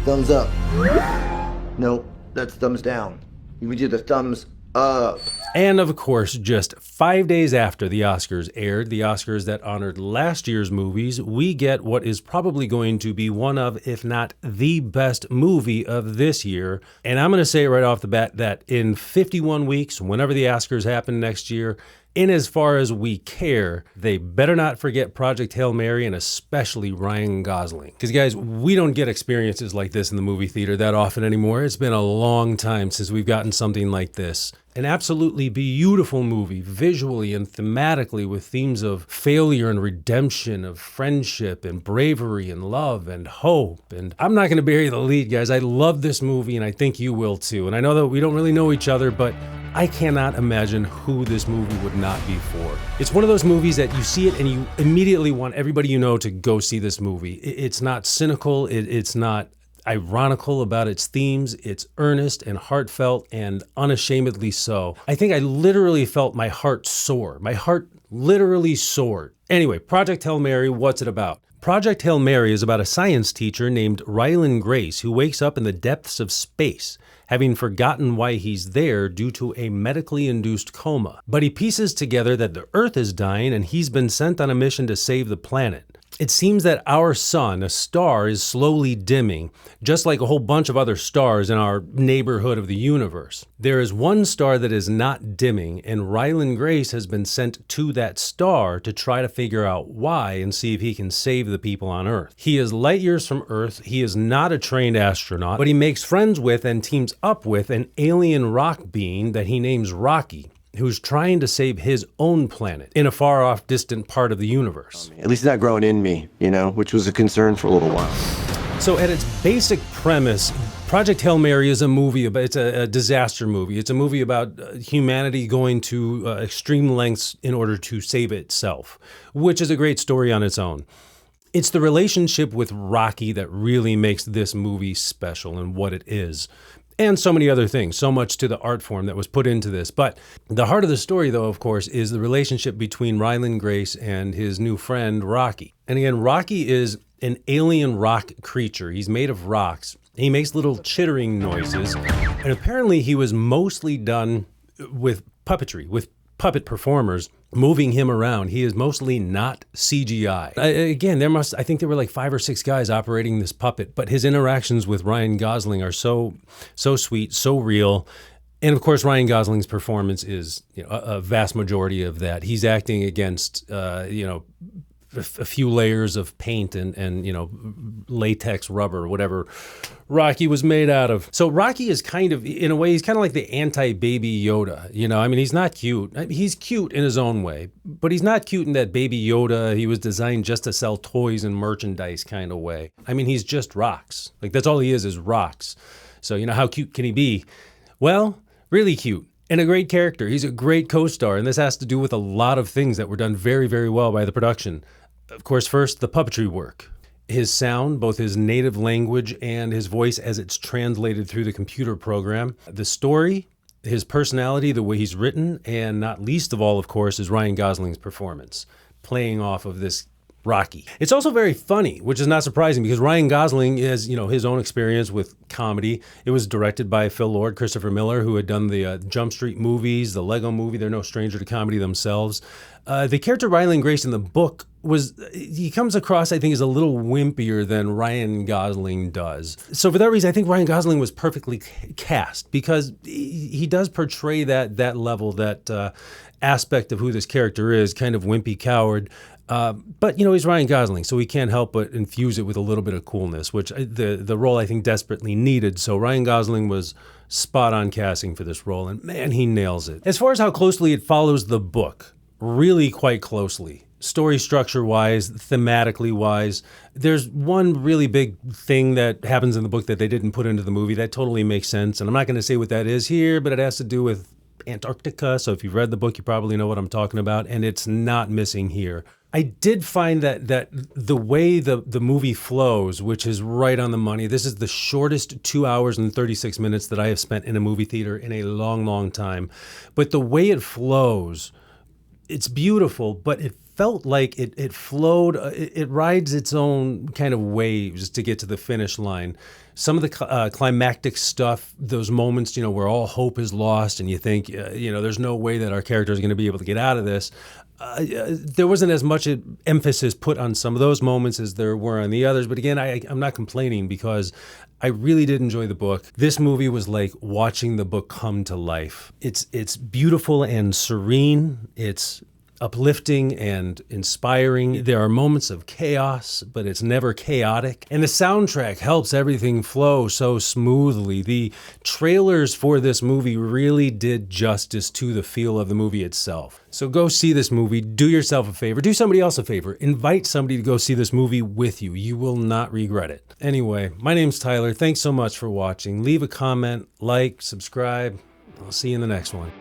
thumbs up. No, that's thumbs down. You can do the thumbs up. And of course, just 5 days after the Oscars aired, the Oscars that honored last year's movies, we get what is probably going to be one of, if not the best movie of this year. And I'm going to say right off the bat that in 51 weeks, whenever the Oscars happen next year, in as far as we care, they better not forget Project Hail Mary and especially Ryan Gosling. Because guys, we don't get experiences like this in the movie theater that often anymore. It's been a long time since we've gotten something like this. An absolutely beautiful movie, visually and thematically, with themes of failure and redemption, of friendship and bravery and love and hope. And I'm not going to bury the lead, guys. I love this movie, and I think you will too. And I know that we don't really know each other, but I cannot imagine who this movie would not be for. It's one of those movies that you see it and you immediately want everybody you know to go see this movie. It's not cynical. It's not ironical about its themes. It's earnest and heartfelt and unashamedly so. I think I literally felt my heart soar. My heart literally soared. Anyway, Project Hail Mary, what's it about? Project Hail Mary is about a science teacher named Ryland Grace who wakes up in the depths of space, having forgotten why he's there due to a medically induced coma. But he pieces together that the Earth is dying and he's been sent on a mission to save the planet. It seems that our sun, a star, is slowly dimming, just like a whole bunch of other stars in our neighborhood of the universe. There is one star that is not dimming, and Ryland Grace has been sent to that star to try to figure out why and see if he can save the people on Earth. He is light years from Earth. He is not a trained astronaut, but he makes friends with and teams up with an alien rock being that he names Rocky, who's trying to save his own planet in a far-off, distant part of the universe. At least it's not growing in me, which was a concern for a little while. So at its basic premise, Project Hail Mary is a movie about, it's a disaster movie. It's a movie about humanity going to extreme lengths in order to save itself, which is a great story on its own. It's the relationship with Rocky that really makes this movie special and what it is. And so many other things, so much to the art form that was put into this. But the heart of the story, though, of course, is the relationship between Ryland Grace and his new friend, Rocky. And again, Rocky is an alien rock creature. He's made of rocks. He makes little chittering noises. And apparently he was mostly done with puppetry, with puppet performers moving him around. He is mostly not CGI. Again, I think there were like 5 or 6 guys operating this puppet, but his interactions with Ryan Gosling are so sweet, so real. And of course, Ryan Gosling's performance is a vast majority of that. He's acting against a few layers of paint and latex rubber, whatever Rocky was made out of. So Rocky is kind of, in a way, he's kind of like the anti-Baby Yoda. He's not cute. He's cute in his own way, but he's not cute in that Baby Yoda, he was designed just to sell toys and merchandise kind of way. He's just rocks. Like, that's all he is rocks. So, how cute can he be? Well, really cute. And a great character. He's a great co-star, and this has to do with a lot of things that were done very, very well by the production. Of course, first, the puppetry work. His sound, both his native language and his voice as it's translated through the computer program. The story, his personality, the way he's written, and not least of all, of course, is Ryan Gosling's performance, playing off of this Rocky. It's also very funny, which is not surprising because Ryan Gosling has, his own experience with comedy. It was directed by Phil Lord, Christopher Miller, who had done the Jump Street movies, the Lego movie. They're no stranger to comedy themselves. The character Ryland Grace in the book he comes across, I think, as a little wimpier than Ryan Gosling does. So for that reason, I think Ryan Gosling was perfectly cast because he does portray that level, that aspect of who this character is, kind of wimpy coward. But, he's Ryan Gosling, so he can't help but infuse it with a little bit of coolness, which the role, I think, desperately needed. So Ryan Gosling was spot on casting for this role, and man, he nails it. As far as how closely it follows the book, really quite closely. Story structure-wise, thematically-wise, there's one really big thing that happens in the book that they didn't put into the movie that totally makes sense, and I'm not going to say what that is here, but it has to do with Antarctica, so if you've read the book, you probably know what I'm talking about, and it's not missing here. I did find that the way the movie flows, which is right on the money, this is the shortest 2 hours and 36 minutes that I have spent in a movie theater in a long, long time, but the way it flows, it's beautiful, but it felt like it flowed, it rides its own kind of waves to get to the finish line. Some of the climactic stuff, those moments, where all hope is lost and you think, there's no way that our character is going to be able to get out of this. There wasn't as much emphasis put on some of those moments as there were on the others. But again, I'm not complaining because I really did enjoy the book. This movie was like watching the book come to life. It's beautiful and serene. It's uplifting and inspiring. There are moments of chaos, but it's never chaotic. And the soundtrack helps everything flow so smoothly. The trailers for this movie really did justice to the feel of the movie itself. So go see this movie. Do yourself a favor. Do somebody else a favor. Invite somebody to go see this movie with you. You will not regret it. Anyway, my name's Tyler. Thanks so much for watching. Leave a comment, like, subscribe. I'll see you in the next one.